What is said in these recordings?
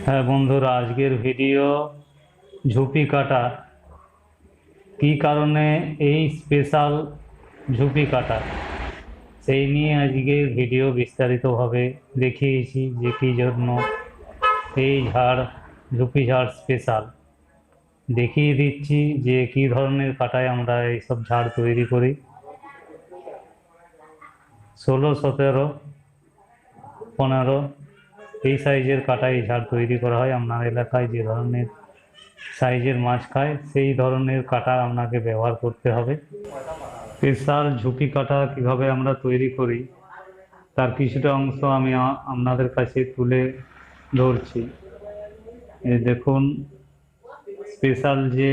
হ্যাঁ বন্ধুরা, আজকের ভিডিও ঝুপি কাটা। কি কারণে এই স্পেশাল ঝুপি কাটা সেই নিয়ে আজকের ভিডিও বিস্তারিতভাবে দেখিয়েছি যে কী জন্য এই ঝাড় ঝুপি ঝাড় স্পেশাল। দেখিয়ে দিচ্ছি যে কী ধরনের কাটায় আমরা এইসব ঝাড় তৈরি করি। 16, 17, 15 এই সাইজের কাটাই ঝাড় তৈরি করা হয়। আপনার এলাকায় যে ধরনের সাইজের মাছ খায় সেই ধরনের কাটা আপনাকে ব্যবহার করতে হবে। স্পেশাল ঝুপি কাটা কিভাবে আমরা তৈরি করি তার কিছুটা অংশ আমি আপনাদের কাছে তুলে ধরছি। এই দেখুন, স্পেশাল যে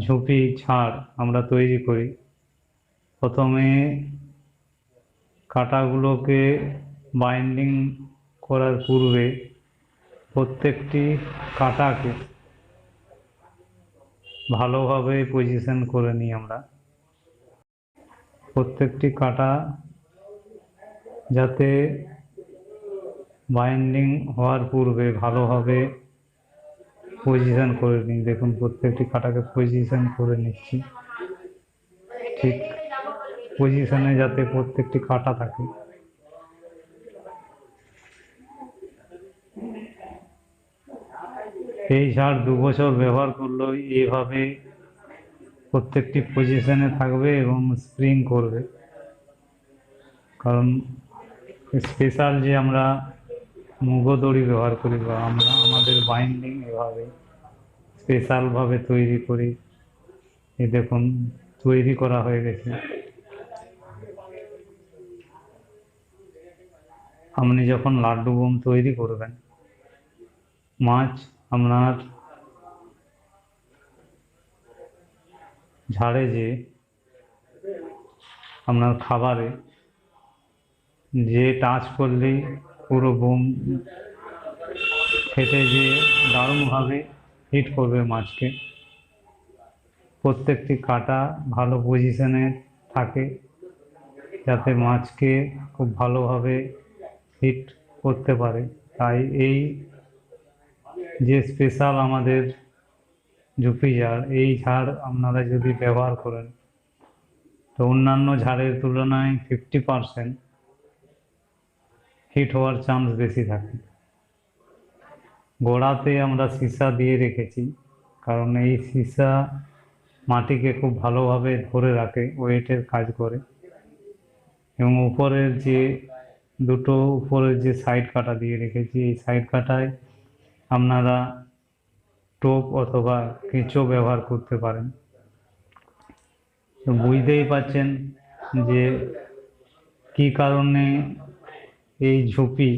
ঝুপি ঝাড় আমরা তৈরি করি, প্রথমে কাটাগুলোকে বাইন্ডিং করার পূর্বে প্রত্যেকটি কাটাকে ভালোভাবে পজিশন করে নিই আমরা। প্রত্যেকটি কাটা যাতে বাইন্ডিং হওয়ার পূর্বে ভালোভাবে পজিশন করে নিই। দেখুন, প্রত্যেকটি কাটাকে পজিশন করে নিচ্ছি, ঠিক পজিশনে যাতে প্রত্যেকটি কাটা থাকে। এই ঝাড় 2 বছর ব্যবহার করলেও এইভাবে প্রত্যেকটি পজিশনে থাকবে এবং স্প্রিং করবে। কারণ স্পেশাল যে আমরা মুগো দড়ি ব্যবহার করি বা আমরা আমাদের বাইন্ডিং এভাবে স্পেশালভাবে তৈরি করি। এই দেখুন, তৈরি করা হয়ে গেছে। আপনি যখন লাড্ডু বোম তৈরি করবেন, মাছ আপনার ঝাড়ে যে আপনার খাবারে যে টাচ করলেই পুরো বোম ফেটে যে দারুণভাবে হিট করবে মাছকে। প্রত্যেকটি কাটা ভালো পজিশনে থাকে যাতে মাছকে খুব ভালোভাবে হিট করতে পারে। তাই এই যে স্পেশাল আমাদের ঝুপি ঝাড়, এই ঝাড় আপনারা যদি ব্যবহার করেন তো অন্যান্য ঝাড়ের তুলনায় 50% হিট হওয়ার চান্স বেশি থাকে। গোড়াতে আমরা সীসা দিয়ে রেখেছি, কারণ এই সীসা মাটিকে খুব ভালোভাবে ধরে রাখে, ওয়েটের কাজ করে। এবং উপরের যে দুটো উপরের যে সাইড কাটা দিয়ে রেখেছি, এই সাইড কাটায় আপনারা টোপ অথবা কেঁচো ব্যবহার করতে পারেন। তো বুঝতেই পারছেন যে কি কারণে এই ঝুপি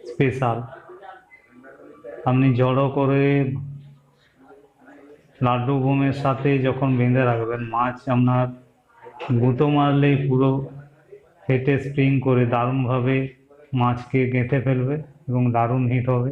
স্পেশাল। আপনি জড়ো করে লাড্ডু বোমের সাথে যখন বেঁধে রাখবেন, মাছ আপনার গুঁতো মারলেই পুরো ফেটে স্প্রিং করে দারুণভাবে মাছকে গেঁথে ফেলবে এবং দারুণ হিট হবে।